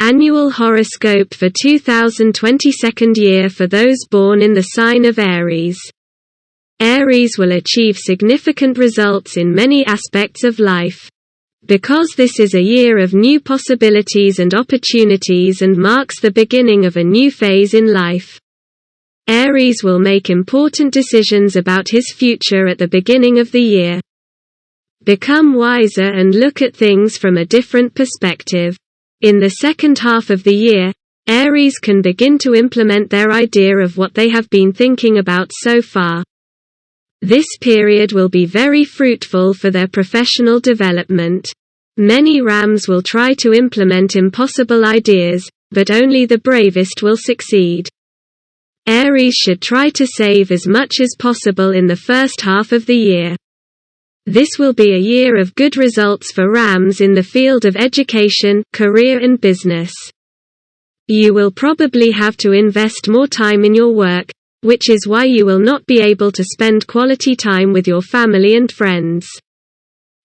Annual horoscope for 2022 year for those born in the sign of Aries. Aries will achieve significant results in many aspects of life. Because this is a year of new possibilities and opportunities and marks the beginning of a new phase in life. Aries will make important decisions about his future at the beginning of the year. Become wiser and look at things from a different perspective. In the second half of the year, Aries can begin to implement their idea of what they have been thinking about so far. This period will be very fruitful for their professional development. Many rams will try to implement impossible ideas, but only the bravest will succeed. Aries should try to save as much as possible in the first half of the year. This will be a year of good results for rams in the field of education, career and business. You will probably have to invest more time in your work, which is why you will not be able to spend quality time with your family and friends.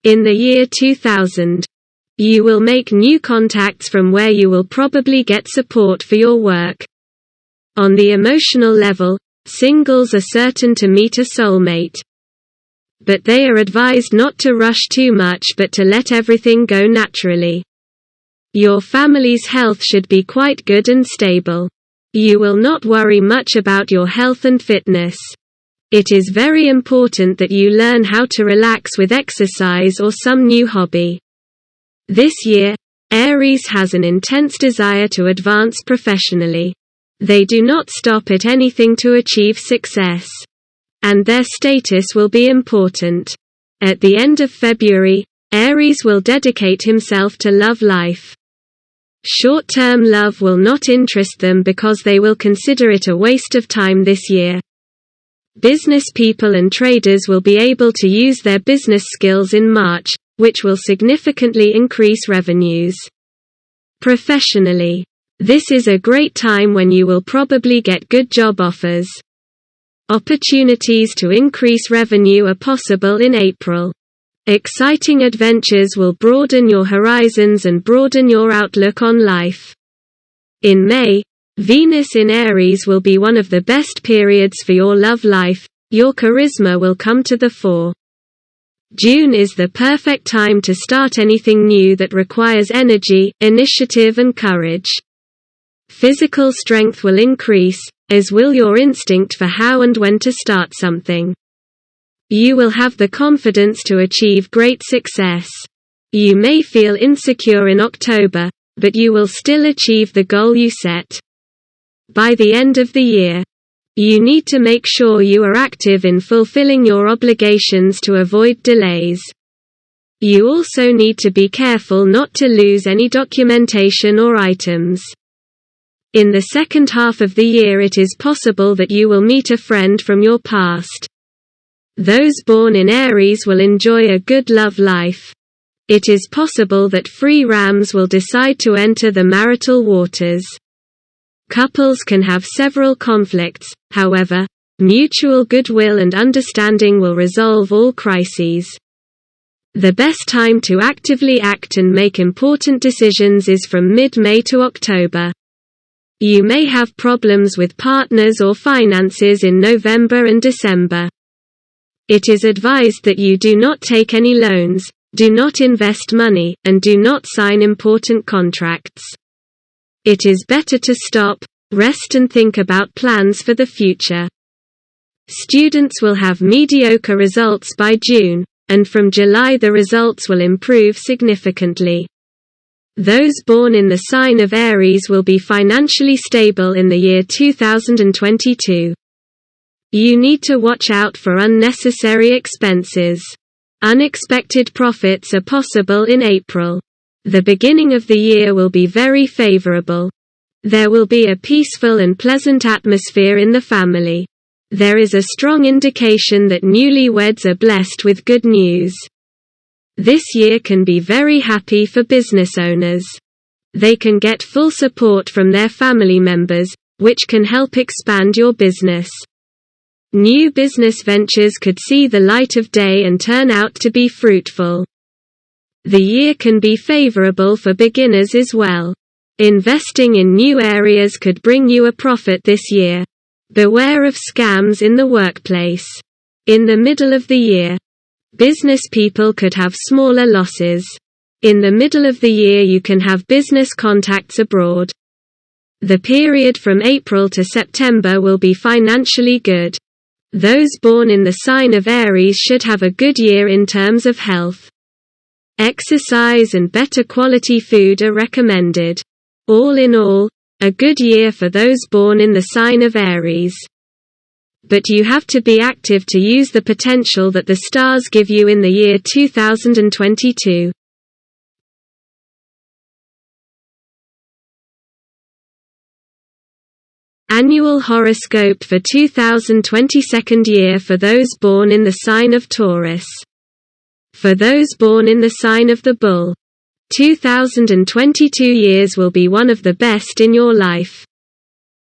In the year 2000, you will make new contacts from where you will probably get support for your work. On the emotional level, singles are certain to meet a soulmate. But they are advised not to rush too much but to let everything go naturally. Your family's health should be quite good and stable. You will not worry much about your health and fitness. It is very important that you learn how to relax with exercise or some new hobby. This year, Aries has an intense desire to advance professionally. They do not stop at anything to achieve success. And their status will be important. At the end of February, Aries will dedicate himself to love life. Short-term love will not interest them because they will consider it a waste of time this year. Business people and traders will be able to use their business skills in March, which will significantly increase revenues. Professionally, this is a great time when you will probably get good job offers. Opportunities to increase revenue are possible in April. Exciting adventures will broaden your horizons and broaden your outlook on life. In May, Venus in Aries will be one of the best periods for your love life. Your charisma will come to the fore. June is the perfect time to start anything new that requires energy, initiative and courage. Physical strength will increase, as will your instinct for how and when to start something. You will have the confidence to achieve great success. You may feel insecure in October, but you will still achieve the goal you set. By the end of the year, you need to make sure you are active in fulfilling your obligations to avoid delays. You also need to be careful not to lose any documentation or items. In the second half of the year it is possible that you will meet a friend from your past. Those born in Aries will enjoy a good love life. It is possible that free rams will decide to enter the marital waters. Couples can have several conflicts, however, mutual goodwill and understanding will resolve all crises. The best time to actively act and make important decisions is from mid-May to October. You may have problems with partners or finances in November and December. It is advised that you do not take any loans, do not invest money, and do not sign important contracts. It is better to stop, rest and think about plans for the future. Students will have mediocre results by June, and from July the results will improve significantly. Those born in the sign of Aries will be financially stable in the year 2022. You need to watch out for unnecessary expenses. Unexpected profits are possible in April. The beginning of the year will be very favorable. There will be a peaceful and pleasant atmosphere in the family. There is a strong indication that newlyweds are blessed with good news. This year can be very happy for business owners. They can get full support from their family members, which can help expand your business. New business ventures could see the light of day and turn out to be fruitful. The year can be favorable for beginners as well. Investing in new areas could bring you a profit this year. Beware of scams in the workplace. In the middle of the year, business people could have smaller losses. In the middle of the year you can have business contacts abroad. The period from April to September will be financially good. Those born in the sign of Aries should have a good year in terms of health. Exercise and better quality food are recommended. All in all, a good year for those born in the sign of Aries. But you have to be active to use the potential that the stars give you in the year 2022. Annual horoscope for 2022 year for those born in the sign of Taurus. For those born in the sign of the Bull, 2022 years will be one of the best in your life.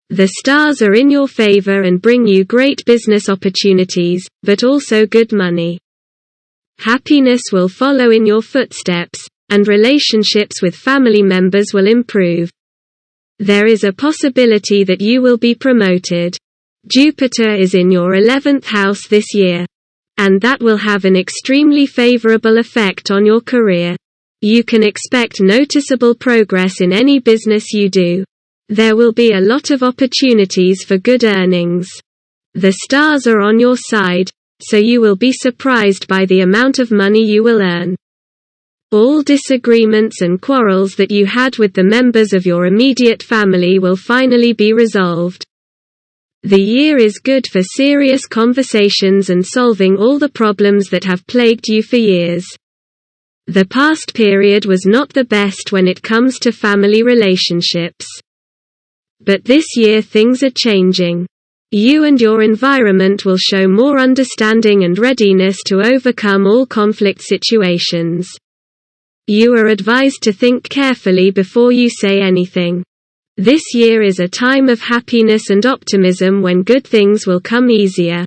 The stars are in your favor and bring you great business opportunities, but also good money. Happiness will follow in your footsteps, and relationships with family members will improve. There is a possibility that you will be promoted. Jupiter is in your 11th house this year, and that will have an extremely favorable effect on your career. You can expect noticeable progress in any business you do. There will be a lot of opportunities for good earnings. The stars are on your side, so you will be surprised by the amount of money you will earn. All disagreements and quarrels that you had with the members of your immediate family will finally be resolved. The year is good for serious conversations and solving all the problems that have plagued you for years. The past period was not the best when it comes to family relationships. But this year things are changing. You and your environment will show more understanding and readiness to overcome all conflict situations. You are advised to think carefully before you say anything. This year is a time of happiness and optimism when good things will come easier.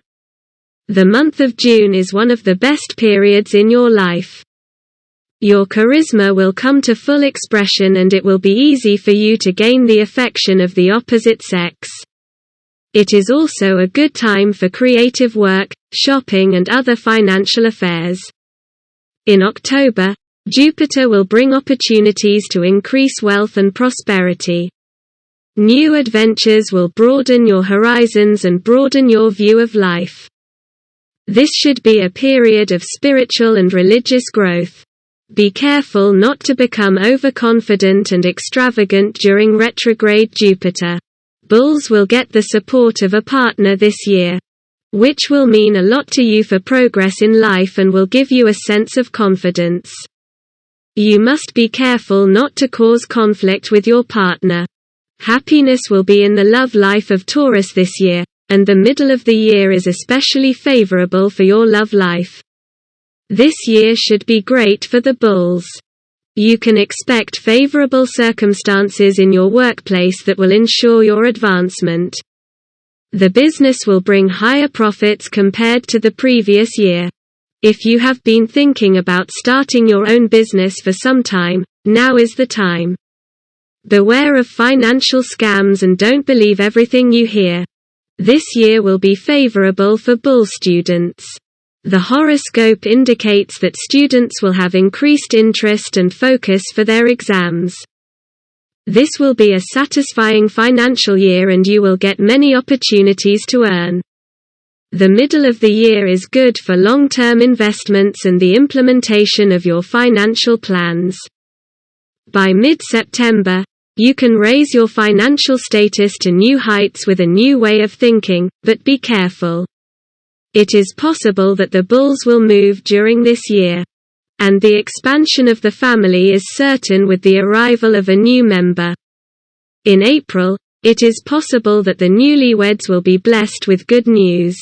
The month of June is one of the best periods in your life. Your charisma will come to full expression and it will be easy for you to gain the affection of the opposite sex. It is also a good time for creative work, shopping and other financial affairs. In October, Jupiter will bring opportunities to increase wealth and prosperity. New adventures will broaden your horizons and broaden your view of life. This should be a period of spiritual and religious growth. Be careful not to become overconfident and extravagant during retrograde Jupiter. Bulls will get the support of a partner this year, which will mean a lot to you for progress in life and will give you a sense of confidence. You must be careful not to cause conflict with your partner. Happiness will be in the love life of Taurus this year, and the middle of the year is especially favorable for your love life. This year should be great for the Bulls. You can expect favorable circumstances in your workplace that will ensure your advancement. The business will bring higher profits compared to the previous year. If you have been thinking about starting your own business for some time, now is the time. Beware of financial scams and don't believe everything you hear. This year will be favorable for Bull students. The horoscope indicates that students will have increased interest and focus for their exams. This will be a satisfying financial year and you will get many opportunities to earn. The middle of the year is good for long-term investments and the implementation of your financial plans. By mid-September, you can raise your financial status to new heights with a new way of thinking, but be careful. It is possible that the Bulls will move during this year. And the expansion of the family is certain with the arrival of a new member. In April, it is possible that the newlyweds will be blessed with good news.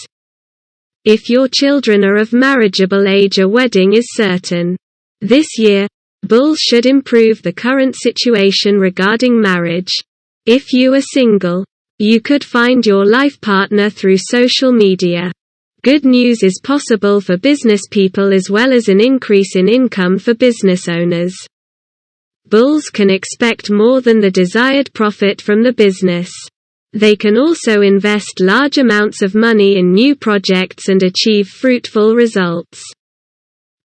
If your children are of marriageable age, a wedding is certain. This year, Bulls should improve the current situation regarding marriage. If you are single, you could find your life partner through social media. Good news is possible for business people as well as an increase in income for business owners. Bulls can expect more than the desired profit from the business. They can also invest large amounts of money in new projects and achieve fruitful results.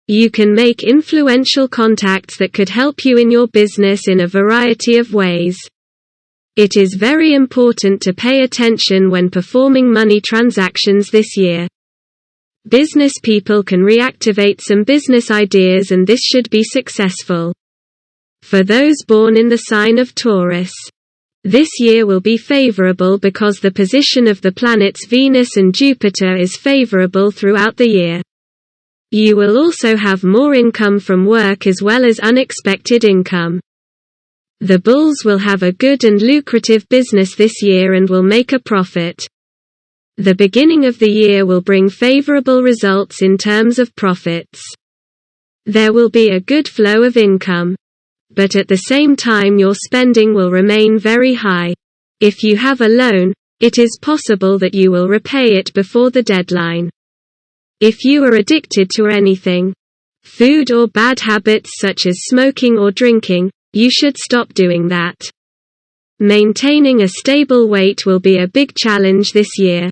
You can make influential contacts that could help you in your business in a variety of ways. It is very important to pay attention when performing money transactions this year. Business people can reactivate some business ideas, and this should be successful. For those born in the sign of Taurus, this year will be favorable because the position of the planets Venus and Jupiter is favorable throughout the year. You will also have more income from work as well as unexpected income. The bulls will have a good and lucrative business this year and will make a profit. The beginning of the year will bring favorable results in terms of profits. There will be a good flow of income. But at the same time your spending will remain very high. If you have a loan, it is possible that you will repay it before the deadline. If you are addicted to anything, food or bad habits such as smoking or drinking, you should stop doing that. Maintaining a stable weight will be a big challenge this year.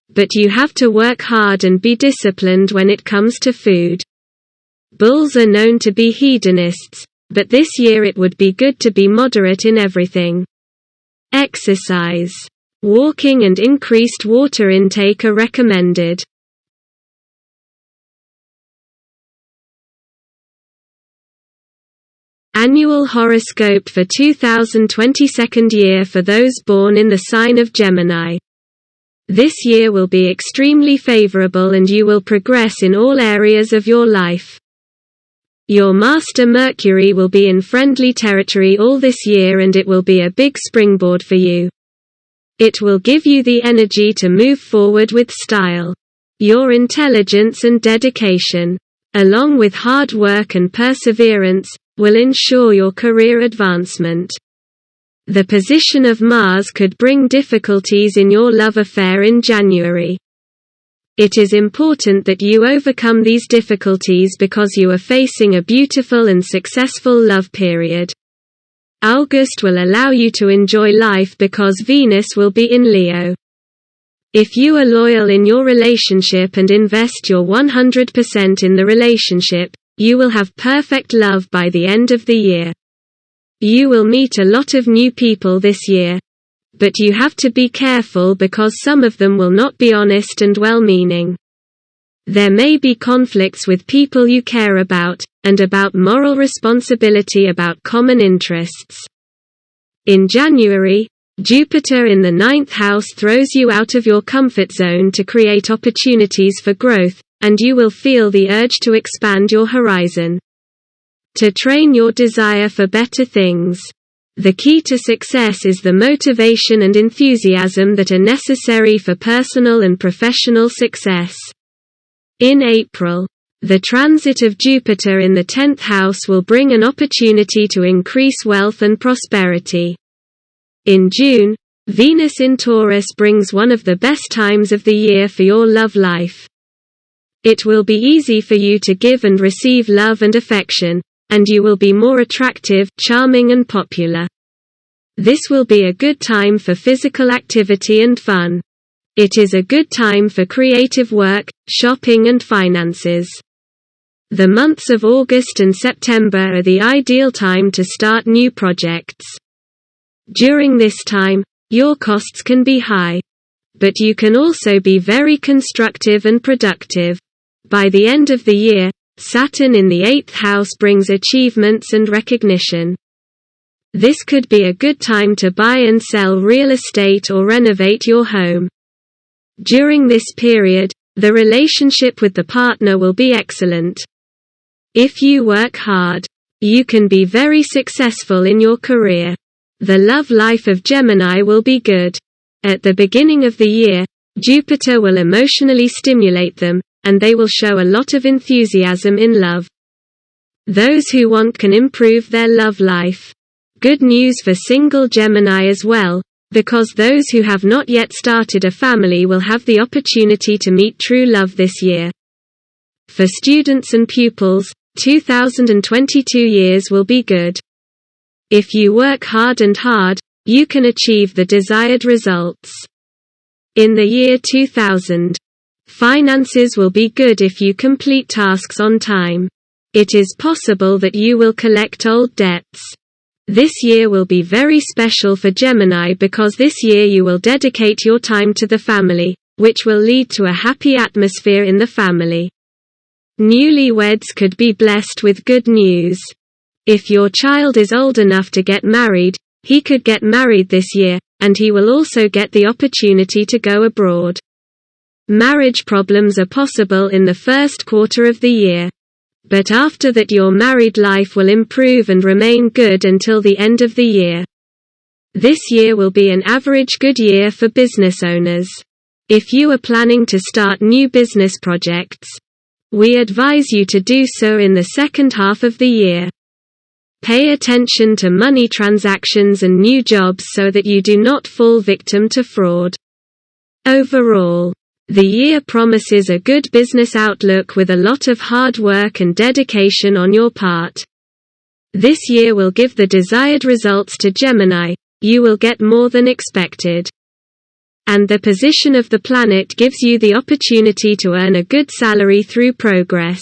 But you have to work hard and be disciplined when it comes to food. Bulls are known to be hedonists, but this year it would be good to be moderate in everything. Exercise. Walking and increased water intake are recommended. Annual horoscope for 2022 year for those born in the sign of Gemini. This year will be extremely favorable and you will progress in all areas of your life. Your master Mercury will be in friendly territory all this year and it will be a big springboard for you. It will give you the energy to move forward with style. Your intelligence and dedication, along with hard work and perseverance, will ensure your career advancement. The position of Mars could bring difficulties in your love affair in January. It is important that you overcome these difficulties because you are facing a beautiful and successful love period. August will allow you to enjoy life because Venus will be in Leo. If you are loyal in your relationship and invest your 100% in the relationship, you will have perfect love by the end of the year. You will meet a lot of new people this year. But you have to be careful because some of them will not be honest and well-meaning. There may be conflicts with people you care about, and about moral responsibility about common interests. In January, Jupiter in the 9th house throws you out of your comfort zone to create opportunities for growth, and you will feel the urge to expand your horizon. To train your desire for better things. The key to success is the motivation and enthusiasm that are necessary for personal and professional success. In April, the transit of Jupiter in the 10th house will bring an opportunity to increase wealth and prosperity. In June, Venus in Taurus brings one of the best times of the year for your love life. It will be easy for you to give and receive love and affection, and you will be more attractive, charming and popular. This will be a good time for physical activity and fun. It is a good time for creative work, shopping and finances. The months of August and September are the ideal time to start new projects. During this time, your costs can be high. But you can also be very constructive and productive. By the end of the year, Saturn in the 8th house brings achievements and recognition. This could be a good time to buy and sell real estate or renovate your home. During this period, the relationship with the partner will be excellent. If you work hard, you can be very successful in your career. The love life of Gemini will be good. At the beginning of the year, Jupiter will emotionally stimulate them, and they will show a lot of enthusiasm in love. Those who want can improve their love life. Good news for single Gemini as well, because those who have not yet started a family will have the opportunity to meet true love this year. For students and pupils, 2022 years will be good. If you work hard, you can achieve the desired results. In the year 2000, finances will be good if you complete tasks on time. It is possible that you will collect old debts. This year will be very special for Gemini because this year you will dedicate your time to the family, which will lead to a happy atmosphere in the family. Newlyweds could be blessed with good news. If your child is old enough to get married, he could get married this year, and he will also get the opportunity to go abroad. Marriage problems are possible in the first quarter of the year. But after that your married life will improve and remain good until the end of the year. This year will be an average good year for business owners. If you are planning to start new business projects, we advise you to do so in the second half of the year. Pay attention to money transactions and new jobs so that you do not fall victim to fraud. Overall, the year promises a good business outlook with a lot of hard work and dedication on your part. This year will give the desired results to Gemini. You will get more than expected. And the position of the planet gives you the opportunity to earn a good salary through progress.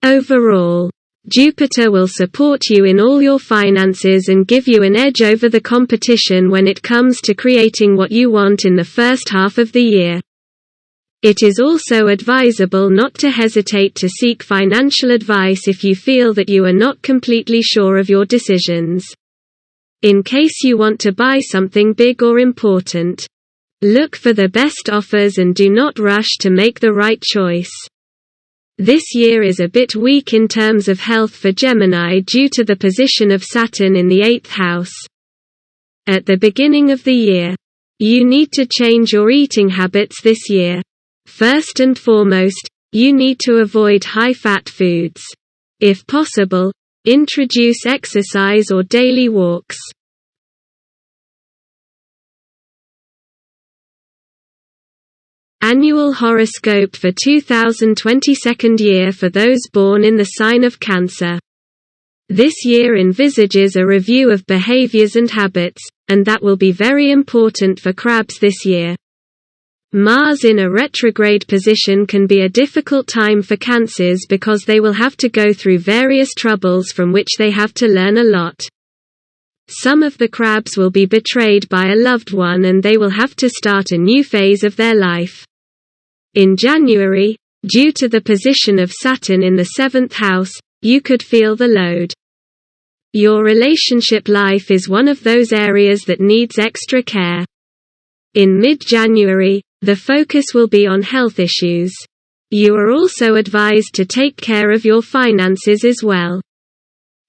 Overall, Jupiter will support you in all your finances and give you an edge over the competition when it comes to creating what you want in the first half of the year. It is also advisable not to hesitate to seek financial advice if you feel that you are not completely sure of your decisions. In case you want to buy something big or important, look for the best offers and do not rush to make the right choice. This year is a bit weak in terms of health for Gemini due to the position of Saturn in the 8th house. At the beginning of the year, you need to change your eating habits this year. First and foremost, you need to avoid high-fat foods. If possible, introduce exercise or daily walks. Annual horoscope for 2022 year for those born in the sign of Cancer. This year envisages a review of behaviors and habits, and that will be very important for crabs this year. Mars in a retrograde position can be a difficult time for Cancers because they will have to go through various troubles from which they have to learn a lot. Some of the crabs will be betrayed by a loved one and they will have to start a new phase of their life. In January, due to the position of Saturn in the 7th house, you could feel the load. Your relationship life is one of those areas that needs extra care. In mid-January, the focus will be on health issues. You are also advised to take care of your finances as well.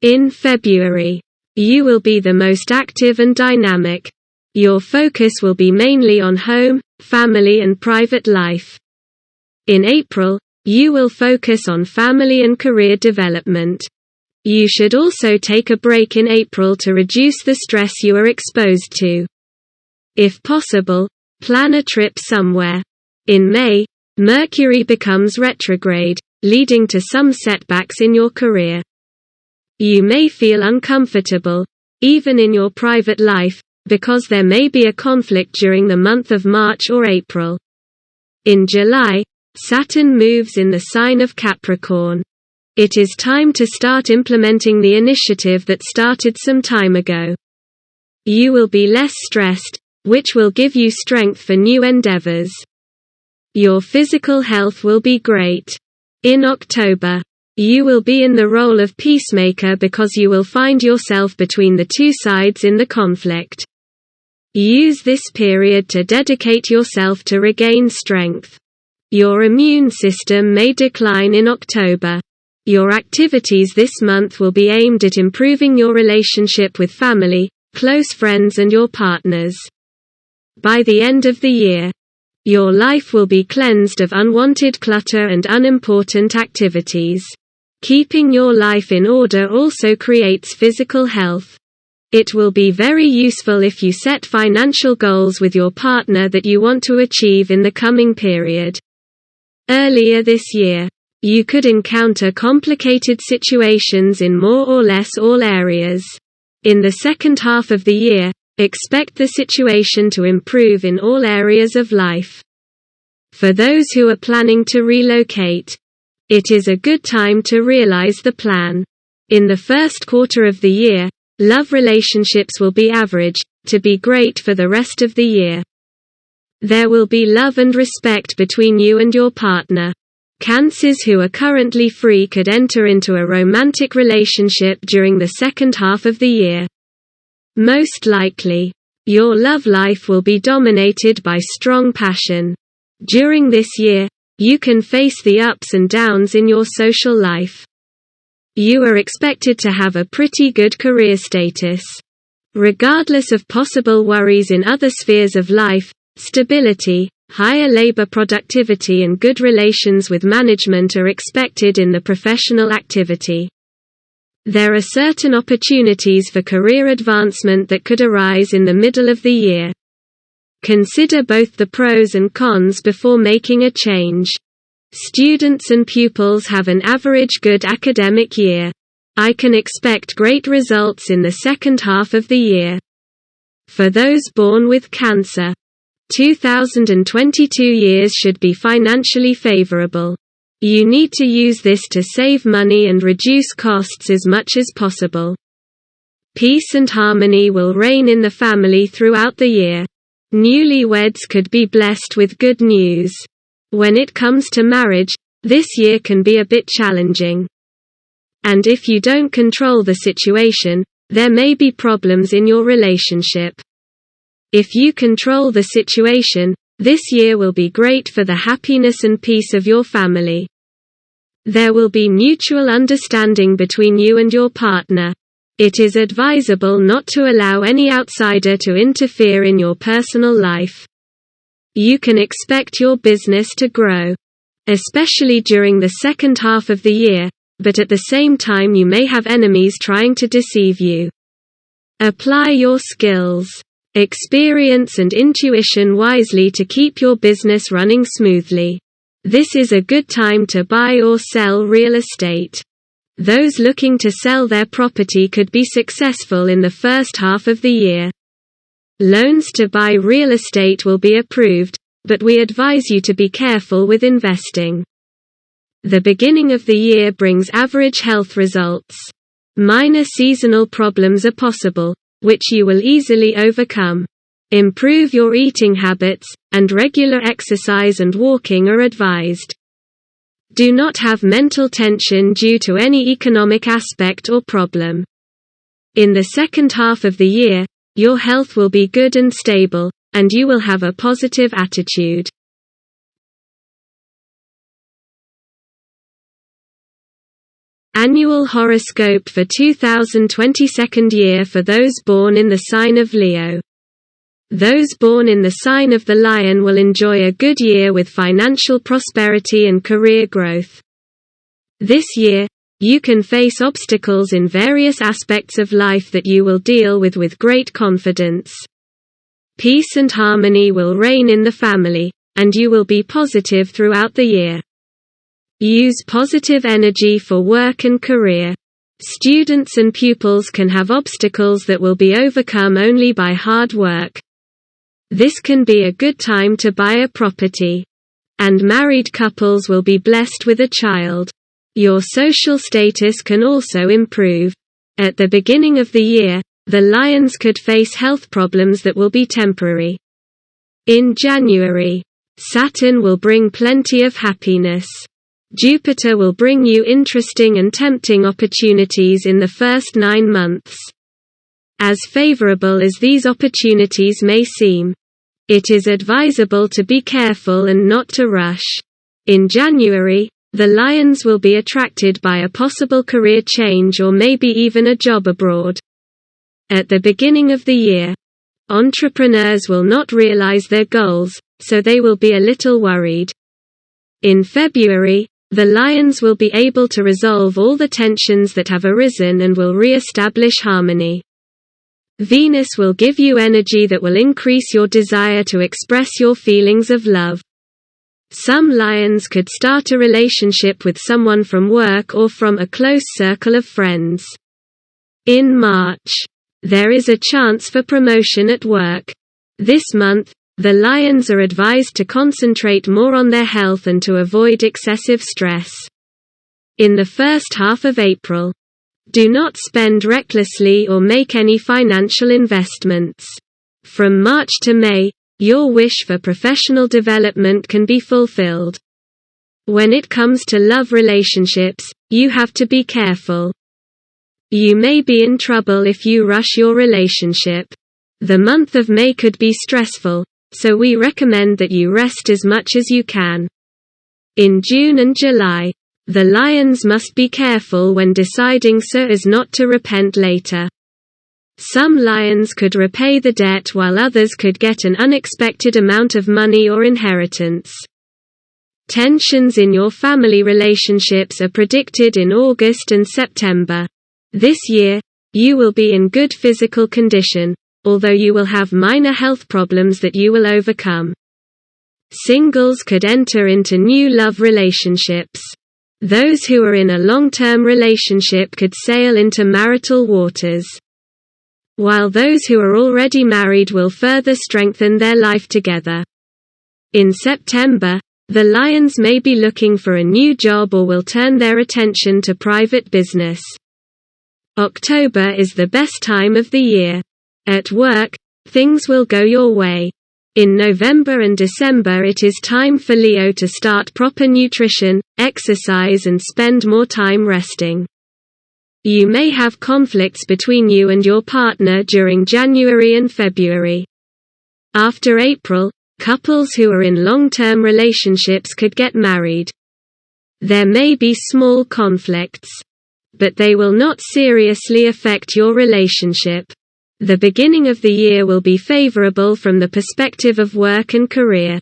In February, you will be the most active and dynamic. Your focus will be mainly on home, family and private life. In April, you will focus on family and career development. You should also take a break in April to reduce the stress you are exposed to. If possible, plan a trip somewhere. In May, Mercury becomes retrograde, leading to some setbacks in your career. You may feel uncomfortable, even in your private life, because there may be a conflict during the month of March or April. In July, Saturn moves in the sign of Capricorn. It is time to start implementing the initiative that started some time ago. You will be less stressed, which will give you strength for new endeavors. Your physical health will be great. In October, you will be in the role of peacemaker because you will find yourself between the two sides in the conflict. Use this period to dedicate yourself to regain strength. Your immune system may decline in October. Your activities this month will be aimed at improving your relationship with family, close friends and your partners. By the end of the year, your life will be cleansed of unwanted clutter and unimportant activities. Keeping your life in order also creates physical health. It will be very useful if you set financial goals with your partner that you want to achieve in the coming period. Earlier this year, you could encounter complicated situations in more or less all areas. In the second half of the year, expect the situation to improve in all areas of life. For those who are planning to relocate, it is a good time to realize the plan. In the first quarter of the year, love relationships will be average, to be great for the rest of the year. There will be love and respect between you and your partner. Cancers who are currently free could enter into a romantic relationship during the second half of the year. Most likely, your love life will be dominated by strong passion. During this year, you can face the ups and downs in your social life. You are expected to have a pretty good career status. Regardless of possible worries in other spheres of life, stability, higher labor productivity and good relations with management are expected in the professional activity. There are certain opportunities for career advancement that could arise in the middle of the year. Consider both the pros and cons before making a change. Students and pupils have an average good academic year. I can expect great results in the second half of the year. For those born with Cancer, 2022 years should be financially favorable. You need to use this to save money and reduce costs as much as possible. Peace and harmony will reign in the family throughout the year. Newlyweds could be blessed with good news. When it comes to marriage, this year can be a bit challenging. And if you don't control the situation, there may be problems in your relationship. If you control the situation, this year will be great for the happiness and peace of your family. There will be mutual understanding between you and your partner. It is advisable not to allow any outsider to interfere in your personal life. You can expect your business to grow, especially during the second half of the year, but at the same time you may have enemies trying to deceive you. Apply your skills, experience and intuition wisely to keep your business running smoothly. This is a good time to buy or sell real estate. Those looking to sell their property could be successful in the first half of the year. Loans to buy real estate will be approved, but we advise you to be careful with investing. The beginning of the year brings average health results. Minor seasonal problems are possible, which you will easily overcome. Improve your eating habits, and regular exercise and walking are advised. Do not have mental tension due to any economic aspect or problem. In the second half of the year, your health will be good and stable, and you will have a positive attitude. Annual horoscope for 2022 year for those born in the sign of Leo. Those born in the sign of the Lion will enjoy a good year with financial prosperity and career growth. This year, you can face obstacles in various aspects of life that you will deal with great confidence. Peace and harmony will reign in the family, and you will be positive throughout the year. Use positive energy for work and career. Students and pupils can have obstacles that will be overcome only by hard work. This can be a good time to buy a property. And married couples will be blessed with a child. Your social status can also improve. At the beginning of the year, the Lions could face health problems that will be temporary. In January, Saturn will bring plenty of happiness. Jupiter will bring you interesting and tempting opportunities in the first 9 months. As favorable as these opportunities may seem, it is advisable to be careful and not to rush. In January, the Lions will be attracted by a possible career change or maybe even a job abroad. At the beginning of the year, entrepreneurs will not realize their goals, so they will be a little worried. In February, the Lions will be able to resolve all the tensions that have arisen and will re-establish harmony. Venus will give you energy that will increase your desire to express your feelings of love. Some Lions could start a relationship with someone from work or from a close circle of friends. In March, There is a chance for promotion at work. This month, the Lions are advised to concentrate more on their health and to avoid excessive stress. In the first half of April, do not spend recklessly or make any financial investments. From March to May, your wish for professional development can be fulfilled. When it comes to love relationships, you have to be careful. You may be in trouble if you rush your relationship. The month of May could be stressful, so we recommend that you rest as much as you can. In June and July, the Lions must be careful when deciding so as not to repent later. Some Lions could repay the debt while others could get an unexpected amount of money or inheritance. Tensions in your family relationships are predicted in August and September. This year, you will be in good physical condition, although you will have minor health problems that you will overcome. Singles could enter into new love relationships. Those who are in a long-term relationship could sail into marital waters, while those who are already married will further strengthen their life together. In September, the Lions may be looking for a new job or will turn their attention to private business. October is the best time of the year. At work, things will go your way. In November and December it is time for Leo to start proper nutrition, exercise and spend more time resting. You may have conflicts between you and your partner during January and February. After April, couples who are in long-term relationships could get married. There may be small conflicts, but they will not seriously affect your relationship. The beginning of the year will be favorable from the perspective of work and career.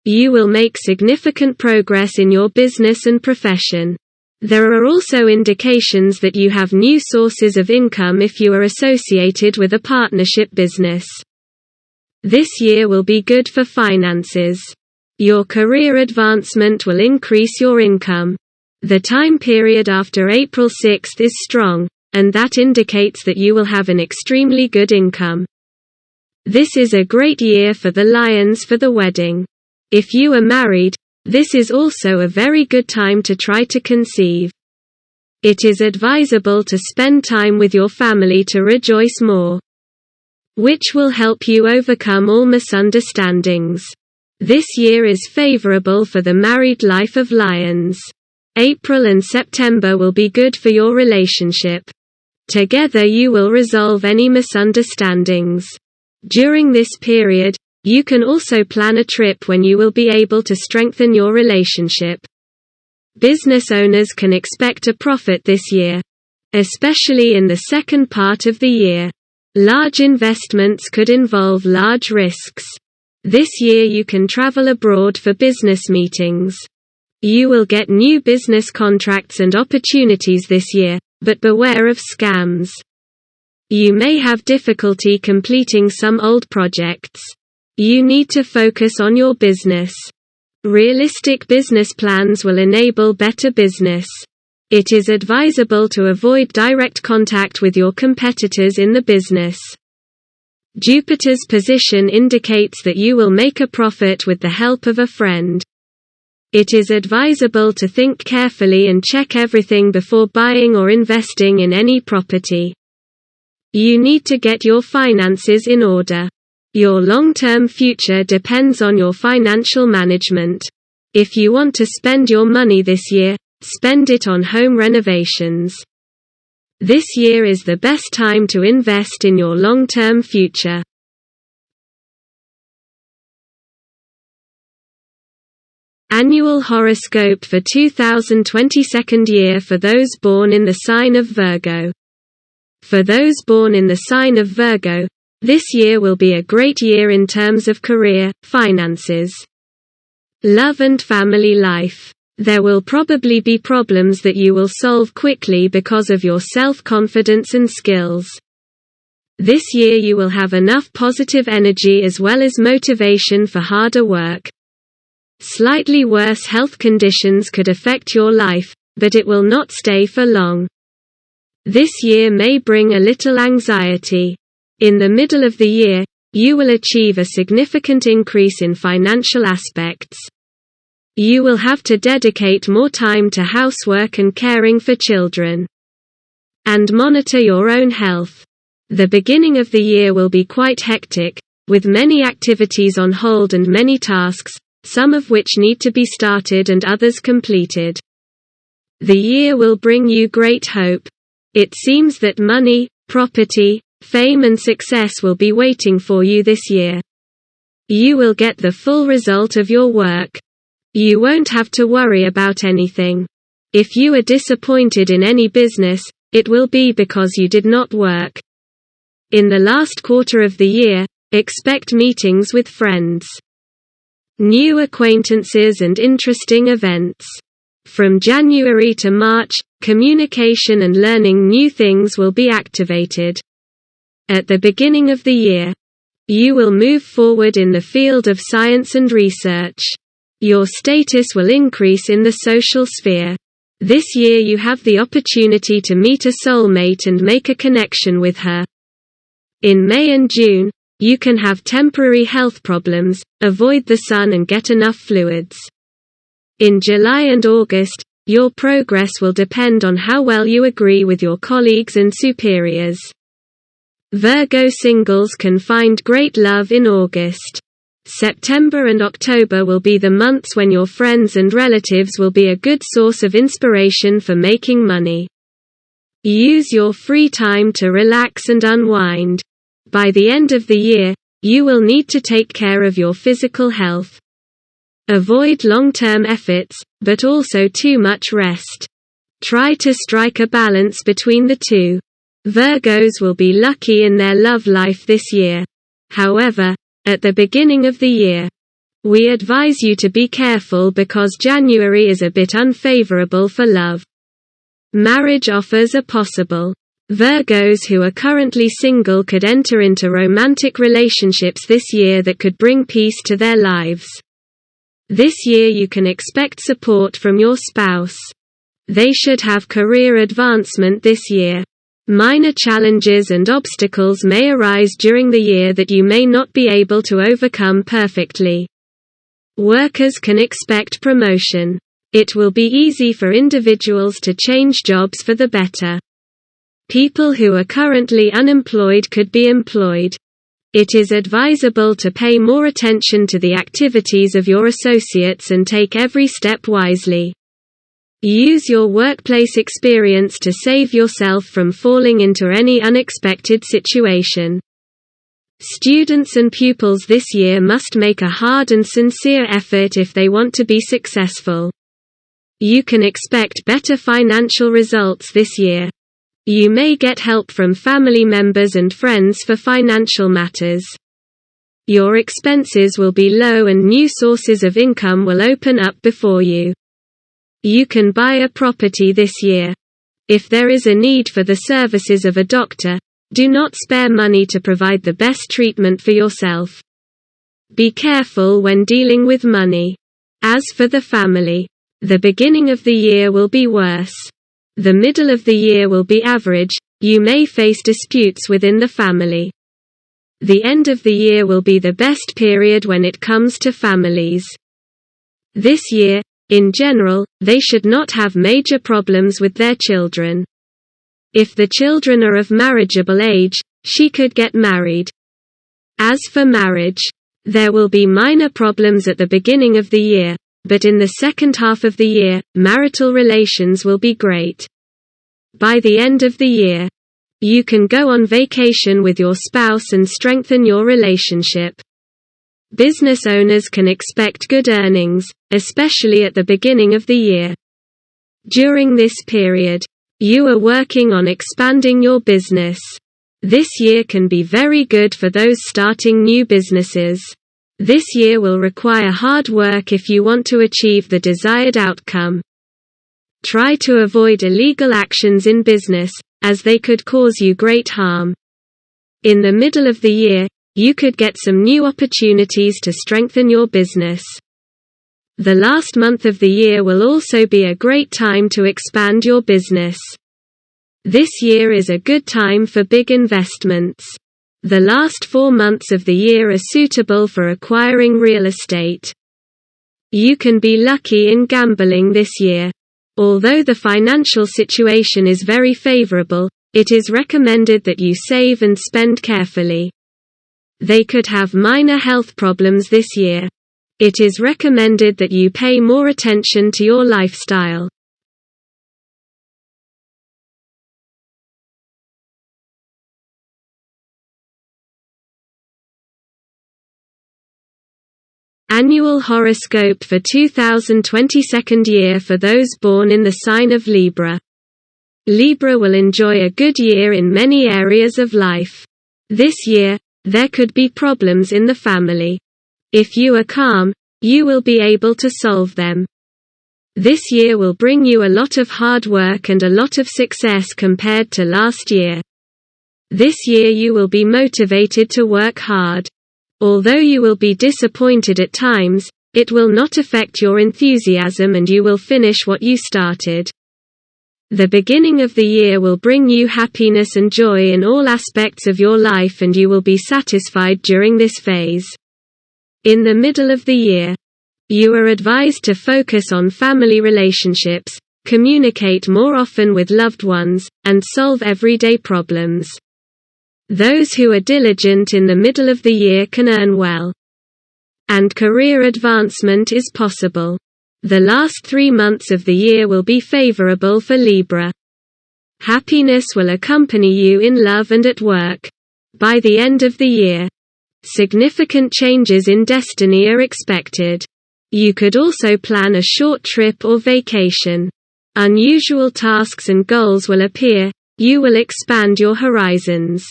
You will make significant progress in your business and profession. There are also indications that you have new sources of income if you are associated with a partnership business. This year will be good for finances. Your career advancement will increase your income. The time period after April 6th is strong, and that indicates that you will have an extremely good income. This is a great year for the Lions for the wedding. If you are married, this is also a very good time to try to conceive. It is advisable to spend time with your family to rejoice more, which will help you overcome all misunderstandings. This year is favorable for the married life of Lions. April and September will be good for your relationship. Together you will resolve any misunderstandings. During this period, you can also plan a trip when you will be able to strengthen your relationship. Business owners can expect a profit this year, especially in the second part of the year. Large investments could involve large risks. This year you can travel abroad for business meetings. You will get new business contracts and opportunities this year, but beware of scams. You may have difficulty completing some old projects. You need to focus on your business. Realistic business plans will enable better business. It is advisable to avoid direct contact with your competitors in the business. Jupiter's position indicates that you will make a profit with the help of a friend. It is advisable to think carefully and check everything before buying or investing in any property. You need to get your finances in order. Your long-term future depends on your financial management. If you want to spend your money this year, spend it on home renovations. This year is the best time to invest in your long-term future. Annual horoscope for 2022 year for those born in the sign of Virgo. For those born in the sign of Virgo, this year will be a great year in terms of career, finances, love and family life. There will probably be problems that you will solve quickly because of your self-confidence and skills. This year you will have enough positive energy as well as motivation for harder work. Slightly worse health conditions could affect your life, but it will not stay for long. This year may bring a little anxiety. In the middle of the year, you will achieve a significant increase in financial aspects. You will have to dedicate more time to housework and caring for children. And monitor your own health. The beginning of the year will be quite hectic, with many activities on hold and many tasks, some of which need to be started and others completed. The year will bring you great hope. It seems that money, property, fame and success will be waiting for you this year. You will get the full result of your work. You won't have to worry about anything. If you are disappointed in any business, it will be because you did not work. In the last quarter of the year, expect meetings with friends, new acquaintances and interesting events. From January to March, communication and learning new things will be activated. At the beginning of the year, you will move forward in the field of science and research. Your status will increase in the social sphere. This year you have the opportunity to meet a soulmate and make a connection with her. In May and June, you can have temporary health problems, avoid the sun and get enough fluids. In July and August, your progress will depend on how well you agree with your colleagues and superiors. Virgo singles can find great love in August. September and October will be the months when your friends and relatives will be a good source of inspiration for making money. Use your free time to relax and unwind. By the end of the year, you will need to take care of your physical health. Avoid long-term efforts, but also too much rest. Try to strike a balance between the two. Virgos will be lucky in their love life this year. However, at the beginning of the year, we advise you to be careful because January is a bit unfavorable for love. Marriage offers are possible. Virgos who are currently single could enter into romantic relationships this year that could bring peace to their lives. This year you can expect support from your spouse. They should have career advancement this year. Minor challenges and obstacles may arise during the year that you may not be able to overcome perfectly. Workers can expect promotion. It will be easy for individuals to change jobs for the better. People who are currently unemployed could be employed. It is advisable to pay more attention to the activities of your associates and take every step wisely. Use your workplace experience to save yourself from falling into any unexpected situation. Students and pupils this year must make a hard and sincere effort if they want to be successful. You can expect better financial results this year. You may get help from family members and friends for financial matters. Your expenses will be low and new sources of income will open up before you. You can buy a property this year. If there is a need for the services of a doctor, do not spare money to provide the best treatment for yourself. Be careful when dealing with money. As for the family, the beginning of the year will be worse. The middle of the year will be average, you may face disputes within the family. The end of the year will be the best period when it comes to families. This year, in general, they should not have major problems with their children. If the children are of marriageable age, she could get married. As for marriage, there will be minor problems at the beginning of the year, but in the second half of the year, marital relations will be great. By the end of the year, you can go on vacation with your spouse and strengthen your relationship. Business owners can expect good earnings, especially at the beginning of the year. During this period, you are working on expanding your business. This year can be very good for those starting new businesses. This year will require hard work if you want to achieve the desired outcome. Try to avoid illegal actions in business, as they could cause you great harm. In the middle of the year, you could get some new opportunities to strengthen your business. The last month of the year will also be a great time to expand your business. This year is a good time for big investments. The last 4 months of the year are suitable for acquiring real estate. You can be lucky in gambling this year. Although the financial situation is very favorable, it is recommended that you save and spend carefully. They could have minor health problems this year. It is recommended that you pay more attention to your lifestyle. Annual horoscope for 2022 year for those born in the sign of Libra. Libra will enjoy a good year in many areas of life. This year, there could be problems in the family. If you are calm, you will be able to solve them. This year will bring you a lot of hard work and a lot of success compared to last year. This year you will be motivated to work hard. Although you will be disappointed at times, it will not affect your enthusiasm and you will finish what you started. The beginning of the year will bring you happiness and joy in all aspects of your life and you will be satisfied during this phase. In the middle of the year, you are advised to focus on family relationships, communicate more often with loved ones, and solve everyday problems. Those who are diligent in the middle of the year can earn well. And career advancement is possible. The last 3 months of the year will be favorable for Libra. Happiness will accompany you in love and at work. By the end of the year, significant changes in destiny are expected. You could also plan a short trip or vacation. Unusual tasks and goals will appear. You will expand your horizons.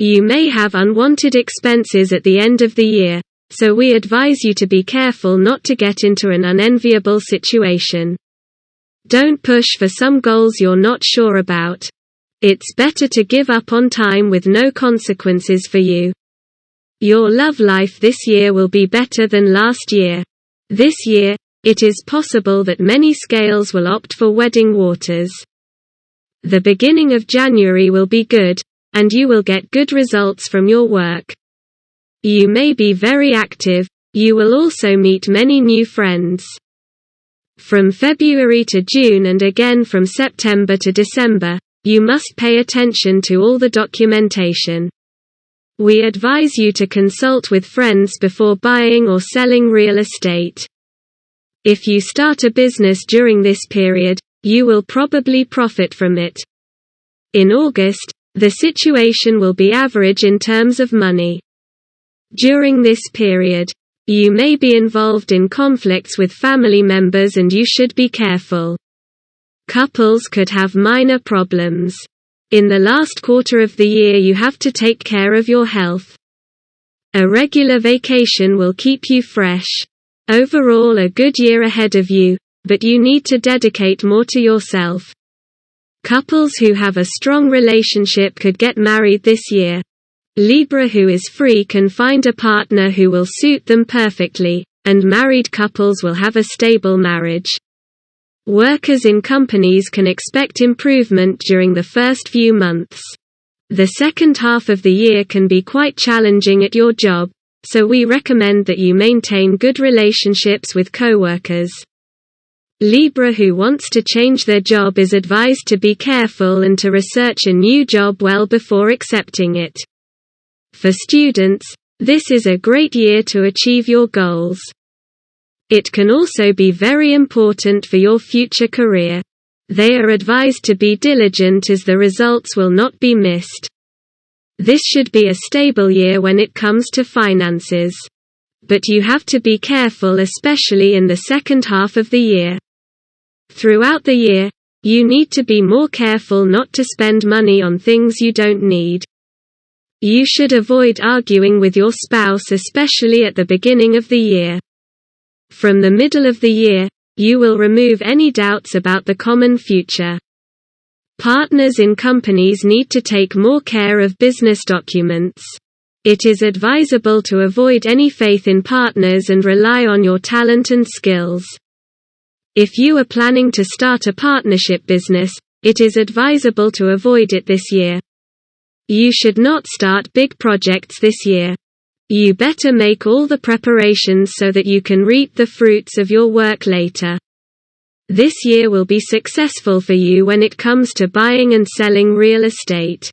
You may have unwanted expenses at the end of the year, so we advise you to be careful not to get into an unenviable situation. Don't push for some goals you're not sure about. It's better to give up on time with no consequences for you. Your love life this year will be better than last year. This year, it is possible that many scales will opt for wedding waters. The beginning of January will be good, and you will get good results from your work. You may be very active, you will also meet many new friends. From February to June and again from September to December, you must pay attention to all the documentation. We advise you to consult with friends before buying or selling real estate. If you start a business during this period, you will probably profit from it. In August, the situation will be average in terms of money. During this period, you may be involved in conflicts with family members and you should be careful. Couples could have minor problems. In the last quarter of the year you have to take care of your health. A regular vacation will keep you fresh. Overall a good year ahead of you, but you need to dedicate more to yourself. Couples who have a strong relationship could get married this year. Libra who is free can find a partner who will suit them perfectly, and married couples will have a stable marriage. Workers in companies can expect improvement during the first few months. The second half of the year can be quite challenging at your job, so we recommend that you maintain good relationships with coworkers. Libra who wants to change their job is advised to be careful and to research a new job well before accepting it. For students, this is a great year to achieve your goals. It can also be very important for your future career. They are advised to be diligent as the results will not be missed. This should be a stable year when it comes to finances. But you have to be careful especially in the second half of the year. Throughout the year, you need to be more careful not to spend money on things you don't need. You should avoid arguing with your spouse especially at the beginning of the year. From the middle of the year, you will remove any doubts about the common future. Partners in companies need to take more care of business documents. It is advisable to avoid any faith in partners and rely on your talent and skills. If you are planning to start a partnership business, it is advisable to avoid it this year. You should not start big projects this year. You better make all the preparations so that you can reap the fruits of your work later. This year will be successful for you when it comes to buying and selling real estate.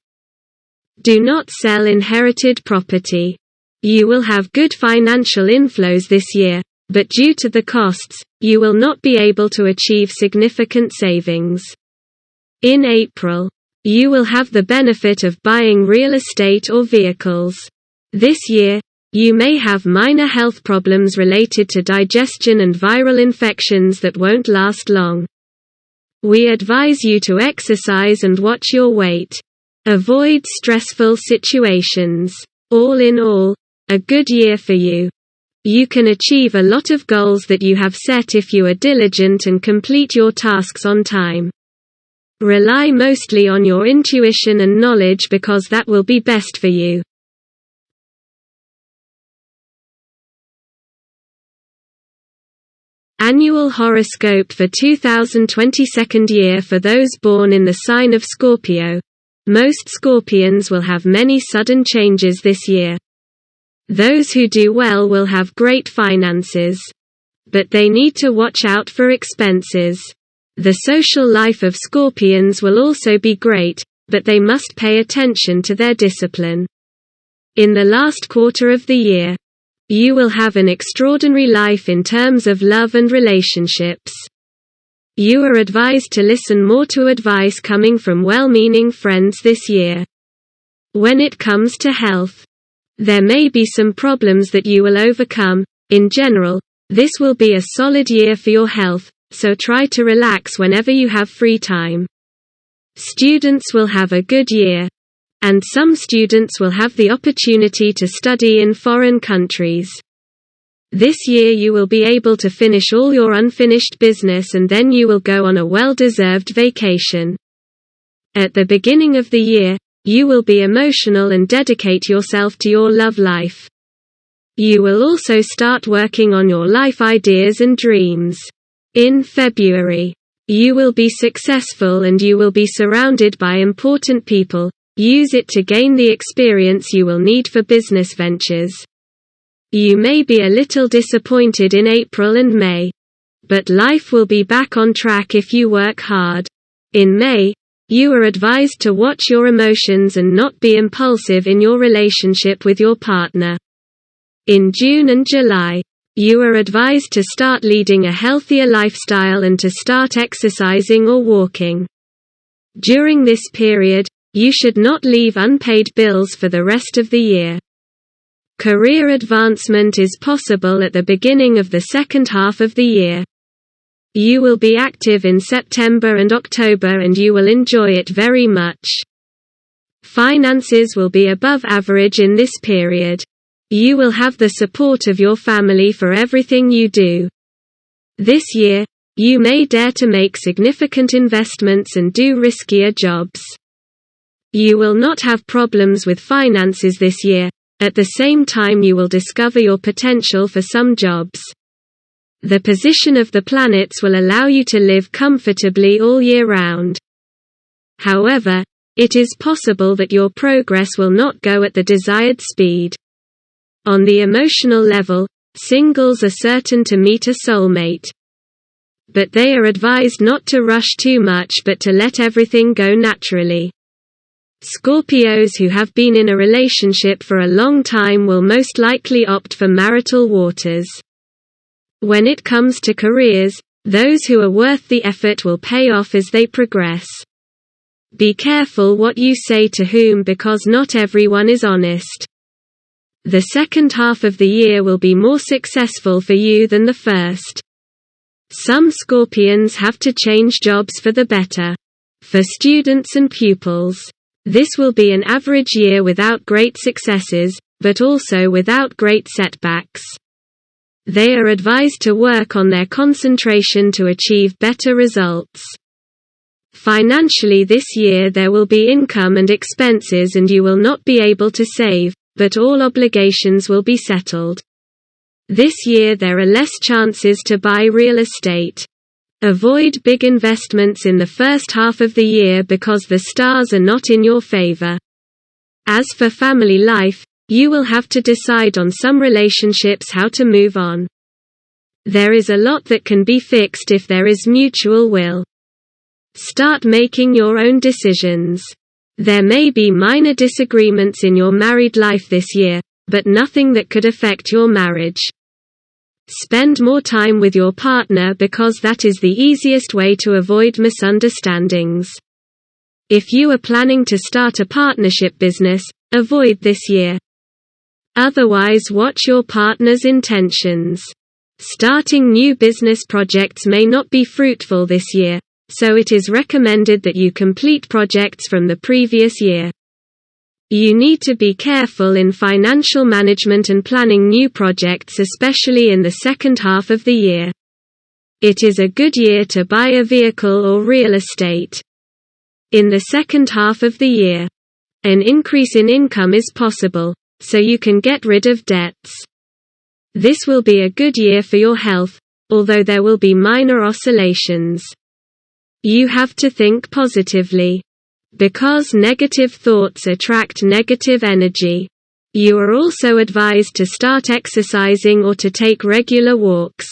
Do not sell inherited property. You will have good financial inflows this year, but due to the costs, you will not be able to achieve significant savings. In April, you will have the benefit of buying real estate or vehicles. This year, you may have minor health problems related to digestion and viral infections that won't last long. We advise you to exercise and watch your weight. Avoid stressful situations. All in all, a good year for you. You can achieve a lot of goals that you have set if you are diligent and complete your tasks on time. Rely mostly on your intuition and knowledge because that will be best for you. Annual horoscope for 2022 year for those born in the sign of Skorpio. Most Scorpions will have many sudden changes this year. Those who do well will have great finances. But they need to watch out for expenses. The social life of Scorpions will also be great, but they must pay attention to their discipline. In the last quarter of the year, you will have an extraordinary life in terms of love and relationships. You are advised to listen more to advice coming from well-meaning friends this year. When it comes to health, there may be some problems that you will overcome. In general, this will be a solid year for your health, so try to relax whenever you have free time. Students will have a good year. And some students will have the opportunity to study in foreign countries. This year you will be able to finish all your unfinished business and then you will go on a well-deserved vacation. At the beginning of the year, you will be emotional and dedicate yourself to your love life. You will also start working on your life ideas and dreams. In February, you will be successful and you will be surrounded by important people. Use it to gain the experience you will need for business ventures. You may be a little disappointed in April and May. But life will be back on track if you work hard. In May, you are advised to watch your emotions and not be impulsive in your relationship with your partner. In June and July, you are advised to start leading a healthier lifestyle and to start exercising or walking. During this period, you should not leave unpaid bills for the rest of the year. Career advancement is possible at the beginning of the second half of the year. You will be active in September and October and you will enjoy it very much. Finances will be above average in this period. You will have the support of your family for everything you do. This year, you may dare to make significant investments and do riskier jobs. You will not have problems with finances this year. At the same time you will discover your potential for some jobs. The position of the planets will allow you to live comfortably all year round. However, it is possible that your progress will not go at the desired speed. On the emotional level, singles are certain to meet a soulmate. But they are advised not to rush too much but to let everything go naturally. Scorpios who have been in a relationship for a long time will most likely opt for marital waters. When it comes to careers, those who are worth the effort will pay off as they progress. Be careful what you say to whom because not everyone is honest. The second half of the year will be more successful for you than the first. Some Scorpions have to change jobs for the better. For students and pupils, this will be an average year without great successes, but also without great setbacks. They are advised to work on their concentration to achieve better results. Financially this year there will be income and expenses and you will not be able to save, but all obligations will be settled. This year there are less chances to buy real estate. Avoid big investments in the first half of the year because the stars are not in your favor. As for family life, you will have to decide on some relationships how to move on. There is a lot that can be fixed if there is mutual will. Start making your own decisions. There may be minor disagreements in your married life this year, but nothing that could affect your marriage. Spend more time with your partner because that is the easiest way to avoid misunderstandings. If you are planning to start a partnership business, avoid this year. Otherwise, watch your partner's intentions. Starting new business projects may not be fruitful this year, so it is recommended that you complete projects from the previous year. You need to be careful in financial management and planning new projects, especially in the second half of the year. It is a good year to buy a vehicle or real estate. In the second half of the year, an increase in income is possible, so you can get rid of debts. This will be a good year for your health, although there will be minor oscillations. You have to think positively. Because negative thoughts attract negative energy. You are also advised to start exercising or to take regular walks.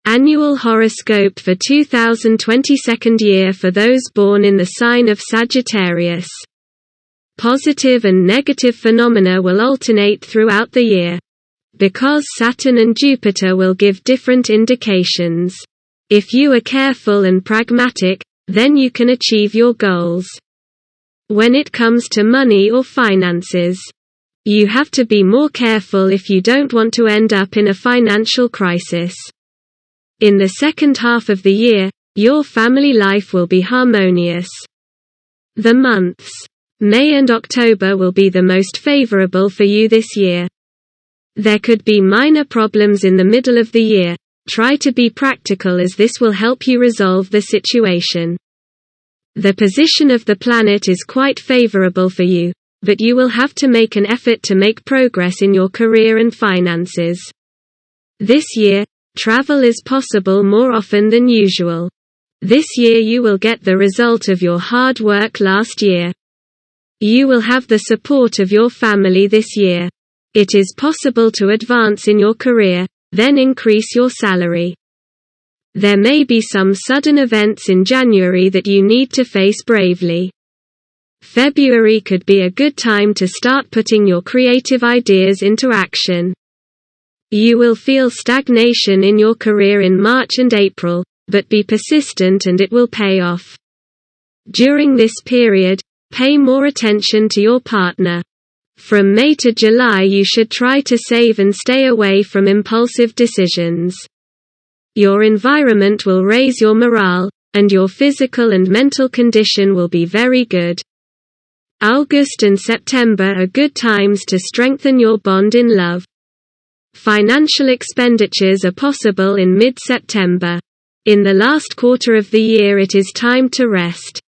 Annual horoscope for 2022 year for those born in the sign of Sagittarius. Positive and negative phenomena will alternate throughout the year. Because Saturn and Jupiter will give different indications. If you are careful and pragmatic, then you can achieve your goals. When it comes to money or finances, you have to be more careful if you don't want to end up in a financial crisis. In the second half of the year, your family life will be harmonious. The months May and October will be the most favorable for you this year. There could be minor problems in the middle of the year. Try to be practical as this will help you resolve the situation. The position of the planet is quite favorable for you, but you will have to make an effort to make progress in your career and finances. This year, travel is possible more often than usual. This year you will get the result of your hard work last year. You will have the support of your family this year. It is possible to advance in your career, then increase your salary. There may be some sudden events in January that you need to face bravely. February could be a good time to start putting your creative ideas into action. You will feel stagnation in your career in March and April, but be persistent and it will pay off. During this period, pay more attention to your partner. From May to July you should try to save and stay away from impulsive decisions. Your environment will raise your morale, and your physical and mental condition will be very good. August and September are good times to strengthen your bond in love. Financial expenditures are possible in mid-September. In the last quarter of the year it is time to rest.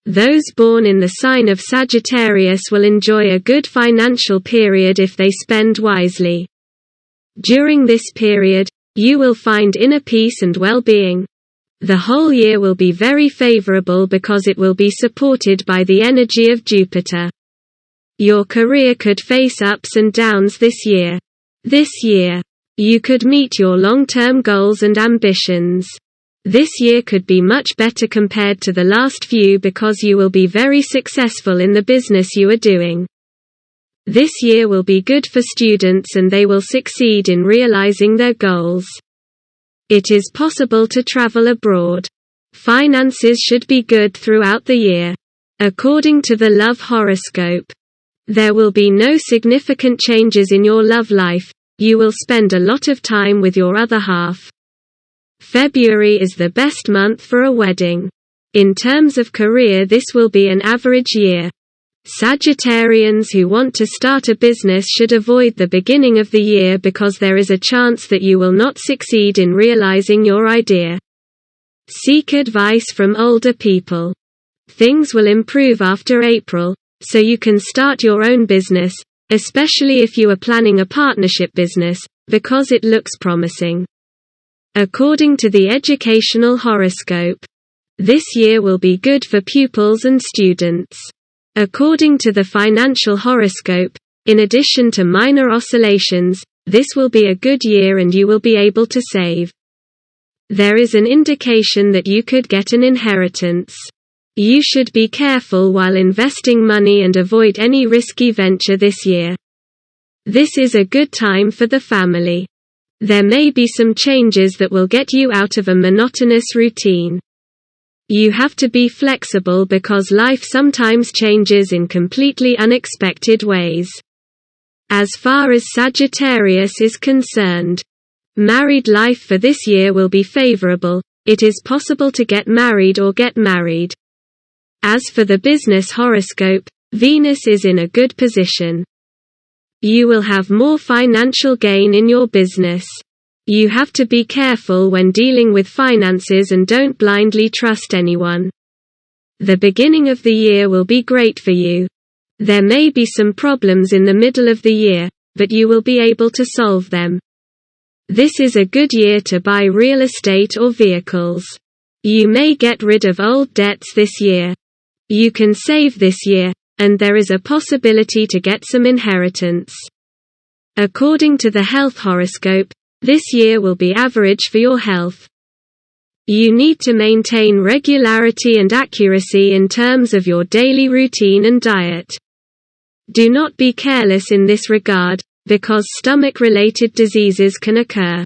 Those born in the sign of Sagittarius will enjoy a good financial period if they spend wisely. During this period, you will find inner peace and well-being. The whole year will be very favorable because it will be supported by the energy of Jupiter. Your career could face ups and downs this year. This year, you could meet your long-term goals and ambitions. This year could be much better compared to the last few because you will be very successful in the business you are doing. This year will be good for students and they will succeed in realizing their goals. It is possible to travel abroad. Finances should be good throughout the year. According to the love horoscope, there will be no significant changes in your love life. You will spend a lot of time with your other half. February is the best month for a wedding. In terms of career, this will be an average year. Sagittarians who want to start a business should avoid the beginning of the year because there is a chance that you will not succeed in realizing your idea. Seek advice from older people. Things will improve after April, so you can start your own business, especially if you are planning a partnership business, because it looks promising. According to the educational horoscope, this year will be good for pupils and students. According to the financial horoscope, in addition to minor oscillations, this will be a good year and you will be able to save. There is an indication that you could get an inheritance. You should be careful while investing money and avoid any risky venture this year. This is a good time for the family. There may be some changes that will get you out of a monotonous routine. You have to be flexible because life sometimes changes in completely unexpected ways. As far as Sagittarius is concerned, married life for this year will be favorable. It is possible to get married or get married. As for the business horoscope, Venus is in a good position. You will have more financial gain in your business. You have to be careful when dealing with finances and don't blindly trust anyone. The beginning of the year will be great for you. There may be some problems in the middle of the year, but you will be able to solve them. This is a good year to buy real estate or vehicles. You may get rid of old debts this year. You can save this year, and there is a possibility to get some inheritance. According to the health horoscope, this year will be average for your health. You need to maintain regularity and accuracy in terms of your daily routine and diet. Do not be careless in this regard, because stomach-related diseases can occur.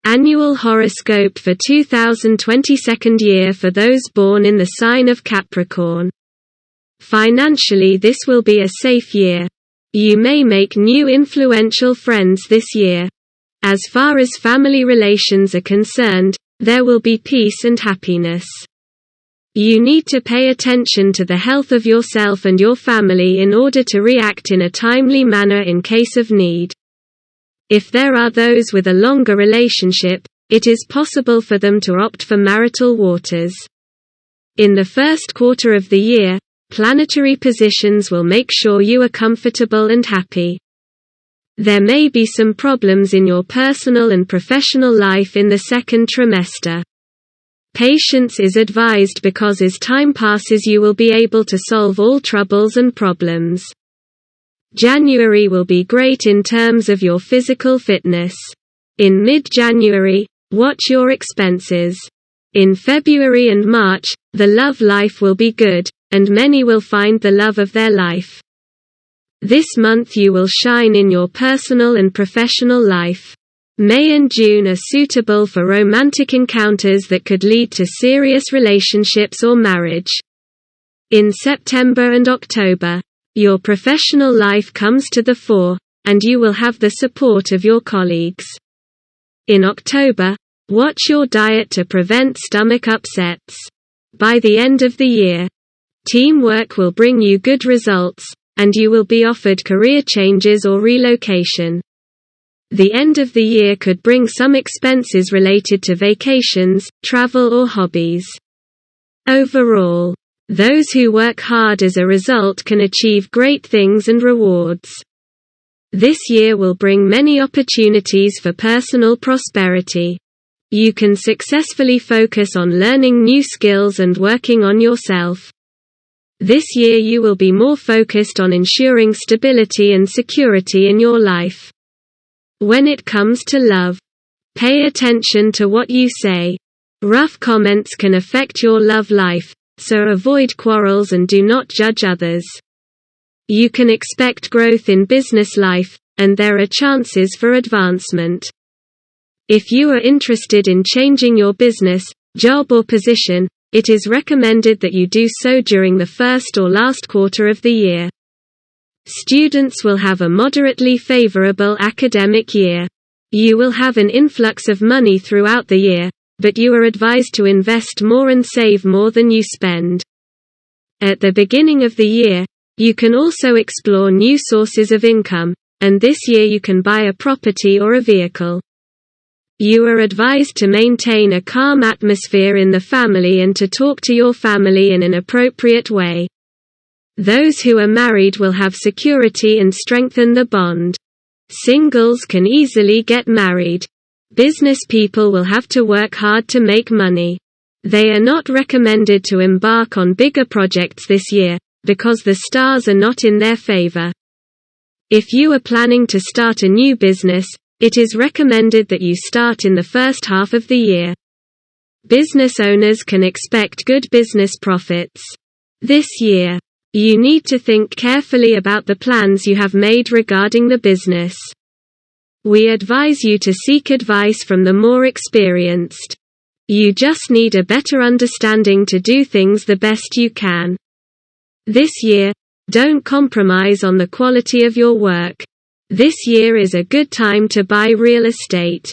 Annual horoscope for 2022 year for those born in the sign of Capricorn. Financially, this will be a safe year. You may make new influential friends this year. As far as family relations are concerned, there will be peace and happiness. You need to pay attention to the health of yourself and your family in order to react in a timely manner in case of need. If there are those with a longer relationship, it is possible for them to opt for marital waters. In the first quarter of the year, planetary positions will make sure you are comfortable and happy. There may be some problems in your personal and professional life in the second trimester. Patience is advised because as time passes you will be able to solve all troubles and problems. January will be great in terms of your physical fitness. In mid-January, watch your expenses. In February and March, the love life will be good, and many will find the love of their life. This month you will shine in your personal and professional life. May and June are suitable for romantic encounters that could lead to serious relationships or marriage. In September and October, your professional life comes to the fore, and you will have the support of your colleagues. In October, watch your diet to prevent stomach upsets. By the end of the year, teamwork will bring you good results, and you will be offered career changes or relocation. The end of the year could bring some expenses related to vacations, travel or hobbies. Overall, those who work hard as a result can achieve great things and rewards. This year will bring many opportunities for personal prosperity. You can successfully focus on learning new skills and working on yourself. This year you will be more focused on ensuring stability and security in your life. When it comes to love, pay attention to what you say. Rough comments can affect your love life, so avoid quarrels and do not judge others. You can expect growth in business life, and there are chances for advancement. If you are interested in changing your business, job or position, it is recommended that you do so during the first or last quarter of the year. Students will have a moderately favorable academic year. You will have an influx of money throughout the year, but you are advised to invest more and save more than you spend. At the beginning of the year, you can also explore new sources of income, and this year you can buy a property or a vehicle. You are advised to maintain a calm atmosphere in the family and to talk to your family in an appropriate way. Those who are married will have security and strengthen the bond. Singles can easily get married. Business people will have to work hard to make money. They are not recommended to embark on bigger projects this year, because the stars are not in their favor. If you are planning to start a new business, it is recommended that you start in the first half of the year. Business owners can expect good business profits this year. You need to think carefully about the plans you have made regarding the business. We advise you to seek advice from the more experienced. You just need a better understanding to do things the best you can. This year, don't compromise on the quality of your work. This year is a good time to buy real estate.